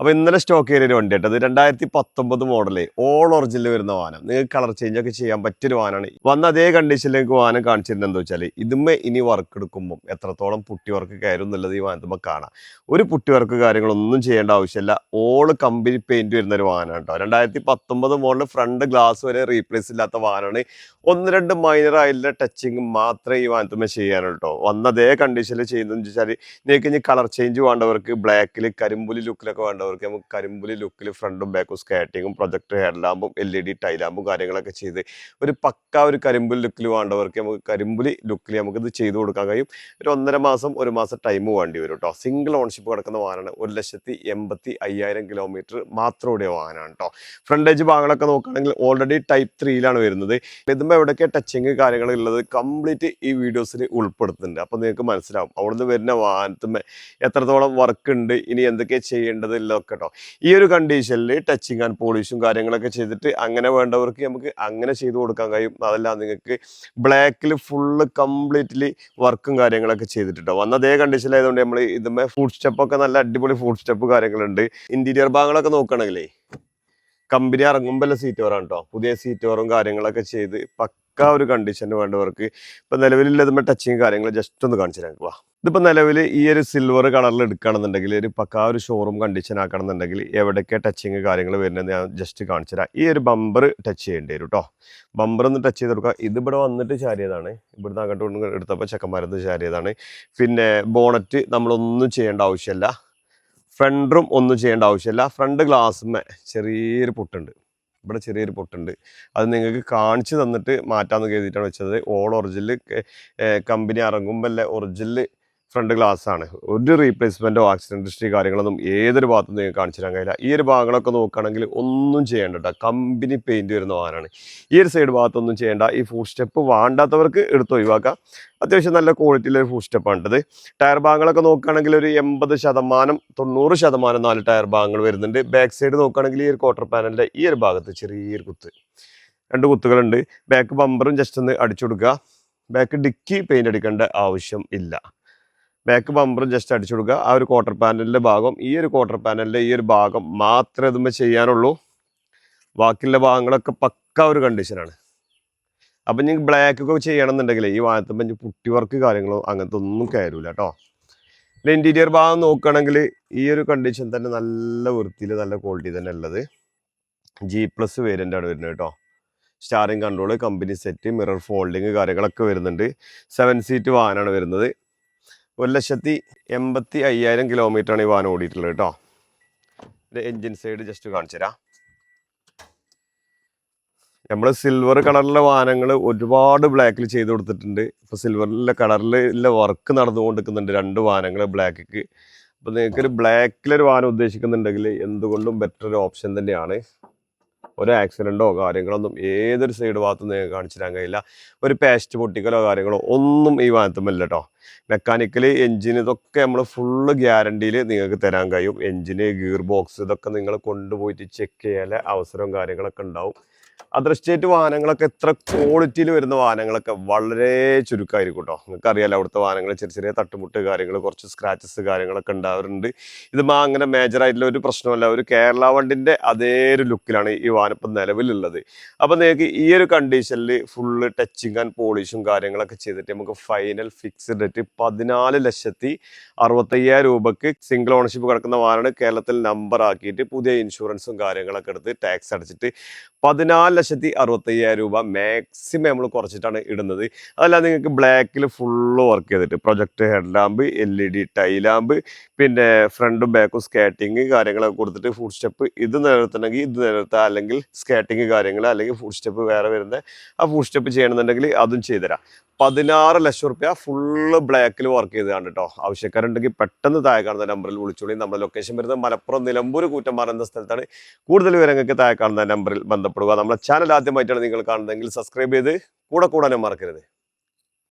അപ്പോൾ ഇന്നലെ സ്റ്റോക്ക് ചെയ്ത ഒരു വണ്ടി കേട്ടത് 2019 മോഡല് ഓൾ ഒറിജിനൽ വരുന്ന വാഹനം. നിങ്ങൾക്ക് കളർ ചേഞ്ച് ഒക്കെ ചെയ്യാൻ പറ്റിയൊരു വാഹനമാണ്. വന്ന അതേ കണ്ടീഷനിലേക്ക് വാഹനം കാണിച്ചിരുന്നത് എന്താ വെച്ചാൽ ഇതുമ്മേ ഇനി വർക്ക് എടുക്കുമ്പോൾ എത്രത്തോളം പുട്ടി വർക്ക് കയറും എന്നുള്ളത് ഈ വാഹനത്തുമ്പോൾ കാണാം. ഒരു പുട്ടി വർക്ക് കാര്യങ്ങളൊന്നും ചെയ്യേണ്ട ആവശ്യമില്ല. ഓൾ കമ്പനി പെയിന്റ് വരുന്ന ഒരു വാഹനമാണ് കേട്ടോ. 2019 മോഡൽ ഫ്രണ്ട് ഗ്ലാസ് വരെ റീപ്ലേസ് ഇല്ലാത്ത വാഹനമാണ്. 1-2 മൈനർ ആയിട്ടുള്ള ടച്ചിങ് മാത്രമേ ഈ വാഹനത്തുമ്മേ ചെയ്യാനുള്ളൂ കേട്ടോ. വന്ന അതേ കണ്ടീഷനിൽ ചെയ്യുന്നതെന്ന് വെച്ചാൽ നിങ്ങൾക്ക് ഇനി കളർ ചേഞ്ച് വേണ്ടവർക്ക് ബ്ലാക്കിൽ കരിമ്പുലി ലുക്കിലൊക്കെ വേണ്ടവർക്ക് നമുക്ക് കരിമ്പുലി ലുക്കിൽ ഫ്രണ്ടും ബാക്കും സ്കാറ്റിങ്ങും പ്രൊജക്ടർ ഹെഡ് ലാമ്പും LED ടൈലാമ്പും കാര്യങ്ങളൊക്കെ ചെയ്ത് ഒരു പക്ക ഒരു കരിമ്പുലി ലുക്കിൽ വേണ്ടവർക്ക് നമുക്ക് കരിമ്പുലി ലുക്കിൽ നമുക്കിത് ചെയ്ത് കൊടുക്കാൻ കഴിയും. ഒരു 1.5 മാസം 1 മാസം ടൈം വേണ്ടി വരും കേട്ടോ. സിംഗിൾ ഓൺഷിപ്പ് കിടക്കുന്ന വാഹനമാണ്. 1,85,000 കിലോമീറ്റർ മാത്രം ഓടിയ വാഹനമാണ് കേട്ടോ. ഫ്രണ്ടേജ് ഭാഗങ്ങളൊക്കെ നോക്കുകയാണെങ്കിൽ ഓൾറെഡി ടൈപ്പ് 3 വരുന്നത്. ഇതുമ്പോൾ എവിടെയൊക്കെ ടച്ചിങ് കാര്യങ്ങളുള്ളത് കംപ്ലീറ്റ് ഈ വീഡിയോസിൽ ഉൾപ്പെടുത്തുന്നുണ്ട്. അപ്പോൾ നിങ്ങൾക്ക് മനസ്സിലാവും അവിടുന്ന് വരുന്ന വാഹനത്തുമ്മേ എത്രത്തോളം വർക്ക് ഉണ്ട്, ഇനി എന്തൊക്കെ ചെയ്യേണ്ടത് എല്ലാം ഒക്കെ കേട്ടോ. ഈ ഒരു കണ്ടീഷനിൽ ടച്ചിങ് ആൻഡ് പോളിഷും കാര്യങ്ങളൊക്കെ ചെയ്തിട്ട് അങ്ങനെ വേണ്ടവർക്ക് നമുക്ക് അങ്ങനെ ചെയ്ത് കൊടുക്കാൻ കഴിയും. അതല്ല നിങ്ങൾക്ക് ബ്ലാക്കിൽ ഫുള്ള് കംപ്ലീറ്റ്ലി വർക്കും കാര്യങ്ങളൊക്കെ ചെയ്തിട്ടോ. വന്ന അതേ കണ്ടീഷനിലായതുകൊണ്ട് നമ്മൾ ഇതുമ്മേ ഫുഡ് സ്റ്റെപ്പൊക്കെ നല്ല അടിപൊളി ഫുഡ് സ്റ്റെപ്പ് കാര്യങ്ങളുണ്ട്. ഇന്റീരിയർ ഭാഗങ്ങളൊക്കെ നോക്കുകയാണെങ്കിലേ കമ്പനി ഇറങ്ങുമ്പോൾ സീറ്റ് കവറാണ് കേട്ടോ. പുതിയ സീറ്റ് കവറും കാര്യങ്ങളൊക്കെ ചെയ്ത് പക്ക ഒരു കണ്ടീഷന് വേണ്ടവർക്ക് ഇപ്പം നിലവിലുള്ളതുമ്പോൾ ടച്ചിങ് കാര്യങ്ങൾ ജസ്റ്റ് ഒന്ന് കാണിച്ചു തരാം. വാ, ഇതിപ്പോൾ നിലവിൽ ഈ ഒരു സിൽവർ കളറിൽ എടുക്കുകയാണെന്നുണ്ടെങ്കിൽ ഒരു പക്ക ഒരു ഷോറൂം കണ്ടീഷൻ ആക്കണമെന്നുണ്ടെങ്കിൽ എവിടെയൊക്കെ ടച്ചിങ് കാര്യങ്ങൾ വരുന്നത് ഞാൻ ജസ്റ്റ് കാണിച്ചു തരാം. ഈ ഒരു ബമ്പർ ടച്ച് ചെയ്യേണ്ടി വരും കേട്ടോ. ബമ്പർ ഒന്ന് ടച്ച് ചെയ്ത് കൊടുക്കുക. ഇതിവിടെ വന്നിട്ട് ചാരിയതാണ്. ഇവിടുന്ന് അങ്ങോട്ട് കൊണ്ട് എടുത്തപ്പോൾ ചെക്കന്മാരത്ത് ചാരിയതാണ്. പിന്നെ ബോണറ്റ് നമ്മളൊന്നും ചെയ്യേണ്ട ആവശ്യമില്ല. ഫ്രണ്ടും ഒന്നും ചെയ്യേണ്ട ആവശ്യമില്ല. ഫ്രണ്ട് ഗ്ലാസ്സുമേ ചെറിയൊരു പൊട്ടുണ്ട്. ഇവിടെ ചെറിയൊരു പൊട്ടുണ്ട്. അത് നിങ്ങൾക്ക് കാണിച്ചു തന്നിട്ട് മാറ്റാമെന്ന് കരുതിയിട്ടാണ് വെച്ചത്. ഓൾ ഒറിജിനൽ കമ്പനി ഇറങ്ങുമ്പോൾ ഒറിജിനൽ ഫ്രണ്ട് ഗ്ലാസ് ആണ്. ഒരു റീപ്ലേസ്മെൻറ്റോ ആക്സിഡൻറ്റ് ഹിസ്റ്ററി കാര്യങ്ങളൊന്നും ഏതൊരു ഭാഗത്തും നിങ്ങൾക്ക് കാണിച്ചു തരാൻ കഴിയില്ല. ഈ ഒരു ഭാഗങ്ങളൊക്കെ നോക്കുകയാണെങ്കിൽ ഒന്നും ചെയ്യേണ്ട കേട്ടോ. കമ്പനി പെയിൻറ്റ് വരുന്ന വാഹനമാണ്. ഈ ഒരു സൈഡ് ഭാഗത്തൊന്നും ചെയ്യേണ്ട. ഈ ഫുഡ് സ്റ്റെപ്പ് വേണ്ടാത്തവർക്ക് എടുത്ത് ഒഴിവാക്കാം. അത്യാവശ്യം നല്ല ക്വാളിറ്റിയിലൊരു ഫുഡ് സ്റ്റെപ്പാണിത്. ടയർ ഭാഗങ്ങളൊക്കെ നോക്കുകയാണെങ്കിൽ ഒരു 80%, 90% 4 ടയർ ഭാഗങ്ങൾ വരുന്നുണ്ട്. ബാക്ക് സൈഡ് നോക്കുകയാണെങ്കിൽ ഈ ഒരു ക്വാർട്ടർ പാനലിൻ്റെ ഈ ഒരു ഭാഗത്ത് ചെറിയൊരു കുത്ത്, 2 കുത്തുകളുണ്ട്. ബാക്ക് ബമ്പറും ജസ്റ്റ് ഒന്ന് അടിച്ചു കൊടുക്കുക. ബാക്ക് ഡിക്കി പെയിൻ്റ് അടിക്കേണ്ട ആവശ്യം ഇല്ല. ബാക്ക് ബമ്പറും ജസ്റ്റ് അടിച്ചു കൊടുക്കുക. ആ ഒരു ക്വാർട്ടർ പാനലിൻ്റെ ഭാഗം, ഈ ഒരു ക്വാർട്ടർ പാനലിൻ്റെ ഈ ഒരു ഭാഗം മാത്രമേ ഇതുമ്പോൾ ചെയ്യാനുള്ളൂ. ബാക്കിയുള്ള ഭാഗങ്ങളൊക്കെ പക്ക ഒരു കണ്ടീഷനാണ്. അപ്പം നിങ്ങൾക്ക് ബ്ലാക്കൊക്കെ ചെയ്യണമെന്നുണ്ടെങ്കിൽ ഈ വാഹനത്തുമ്പോൾ പുട്ടി വർക്ക് കാര്യങ്ങളോ അങ്ങനത്തെ ഒന്നും കയറില്ല കേട്ടോ. പിന്നെ ഇൻറ്റീരിയർ ഭാഗം നോക്കുകയാണെങ്കിൽ ഈ ഒരു കണ്ടീഷൻ തന്നെ നല്ല വൃത്തിയിൽ നല്ല ക്വാളിറ്റി തന്നെ ഉള്ളത്. G+ വേരിയൻ്റാണ് വരുന്നത് കേട്ടോ. Steering control, company set, mirror folding കാര്യങ്ങളൊക്കെ വരുന്നുണ്ട്. 7 സീറ്റ് വാഹനമാണ് വരുന്നത്. 1,85,000 കിലോമീറ്ററാണ് ഈ വാഹനം ഓടിയിട്ടുള്ളത് കേട്ടോ. എൻജിൻ സൈഡ് ജസ്റ്റ് കാണിച്ചു തരാം. നമ്മൾ സിൽവർ കളറിലെ വാഹനങ്ങൾ ഒരുപാട് ബ്ലാക്കിൽ ചെയ്ത് കൊടുത്തിട്ടുണ്ട്. ഇപ്പോൾ സിൽവറിലെ കളറിലെ വർക്ക് നടന്നുകൊണ്ടിരിക്കുന്നുണ്ട് 2 വാഹനങ്ങൾ ബ്ലാക്കിക്ക്. അപ്പോൾ നിങ്ങൾക്കൊരു ബ്ലാക്കിലൊരു വാഹനം ഉദ്ദേശിക്കുന്നുണ്ടെങ്കിൽ എന്തുകൊണ്ടും ബെറ്റർ ഒരു ഓപ്ഷൻ തന്നെയാണ്. ഒരു ആക്സിഡൻറ്റോ കാര്യങ്ങളൊന്നും ഏതൊരു സൈഡ് ഭാഗത്തും നിങ്ങൾക്ക് കാണിച്ചു തരാൻ കഴിയില്ല. ഒരു പേസ്റ്റ് പൊട്ടിക്കലോ കാര്യങ്ങളോ ഒന്നും ഈ വാഹനത്തുമില്ല കേട്ടോ. മെക്കാനിക്കലി എൻജിൻ ഇതൊക്കെ നമ്മൾ ഫുള്ള് ഗ്യാരണ്ടിയിൽ നിങ്ങൾക്ക് തരാൻ കഴിയും. എൻജിന്, ഗിയർ ബോക്സ് ഇതൊക്കെ നിങ്ങൾ കൊണ്ടുപോയിട്ട് ചെക്ക് ചെയ്യാൻ അവസരവും കാര്യങ്ങളൊക്കെ ഉണ്ടാവും. അതർ സ്റ്റേറ്റ് വാഹനങ്ങളൊക്കെ എത്ര ക്വാളിറ്റിയിൽ വരുന്ന വാഹനങ്ങളൊക്കെ വളരെ ചുരുക്കമായിരിക്കും കേട്ടോ. നിങ്ങൾക്ക് അറിയാലോ അവിടുത്തെ വാഹനങ്ങൾ ചെറിയ ചെറിയ തട്ടുമുട്ട് കാര്യങ്ങൾ, കുറച്ച് സ്ക്രാച്ചസ് കാര്യങ്ങളൊക്കെ ഉണ്ടാവാറുണ്ട്. ഇതുമ്പോൾ അങ്ങനെ മേജറായിട്ടുള്ള ഒരു പ്രശ്നമല്ല. ഒരു കേരള വണ്ടിൻ്റെ അതേ ഒരു ലുക്കിലാണ് ഈ വാഹനം ഇപ്പം നിലവിലുള്ളത്. അപ്പോൾ നിങ്ങൾക്ക് ഈ ഒരു കണ്ടീഷനിൽ ഫുള്ള് ടച്ചിങ് ആൻഡ് പോളിഷും കാര്യങ്ങളൊക്കെ ചെയ്തിട്ട് നമുക്ക് ഫൈനൽ ഫിക്സ്ഡ് റേറ്റ് 14,65,000 രൂപക്ക് സിംഗിൾ ഓണർഷിപ്പ് കിടക്കുന്ന വാഹനമാണ്. കേരളത്തിൽ നമ്പർ ആക്കിയിട്ട് പുതിയ ഇൻഷുറൻസും കാര്യങ്ങളൊക്കെ എടുത്ത് ടാക്സ് അടച്ചിട്ട് 14,65,000 രൂപ മാക്സിമം നമ്മൾ കുറച്ചിട്ടാണ് ഇടുന്നത്. അതല്ല നിങ്ങൾക്ക് ബ്ലാക്കിൽ ഫുള്ള് വർക്ക് ചെയ്തിട്ട് project head lamp, LED tail lamp, പിന്നെ ഫ്രണ്ടും ബാക്കും സ്കാറ്റിങ് കാര്യങ്ങളൊക്കെ കൊടുത്തിട്ട് ഫുഡ് സ്റ്റെപ്പ് ഇത് നിലനിർത്തണമെങ്കിൽ ഇത് നിലനിർത്താം. അല്ലെങ്കിൽ സ്കാറ്റിങ് കാര്യങ്ങൾ അല്ലെങ്കിൽ ഫുഡ് സ്റ്റെപ്പ് വേറെ വരുന്ന ആ ഫുഡ് സ്റ്റെപ്പ് ചെയ്യണമെന്നുണ്ടെങ്കിൽ അതും ചെയ്തുതരാം. 16 ലക്ഷം റുപ്യ ഫുള്ള് ബ്ലാക്കിൽ വർക്ക് ചെയ്തതാണ് കേട്ടോ. ആവശ്യക്കാരുണ്ടെങ്കിൽ പെട്ടെന്ന് താഴെ കാണുന്ന നമ്പറിൽ വിളിച്ചോളി. നമ്മുടെ ലൊക്കേഷൻ വരുന്നത് മലപ്പുറം നിലമ്പൂർ കൂറ്റമ്പാറ എന്ന സ്ഥലത്താണ്. കൂടുതൽ വിവരങ്ങൾക്ക് താഴെ കാണുന്ന നമ്പറിൽ ബന്ധപ്പെടുക. നമ്മുടെ ചാനൽ ആദ്യമായിട്ടാണ് നിങ്ങൾ കാണുന്നതെങ്കിൽ സബ്സ്ക്രൈബ് ചെയ്ത് കൂടെ കൂടാനും മറക്കരുത്.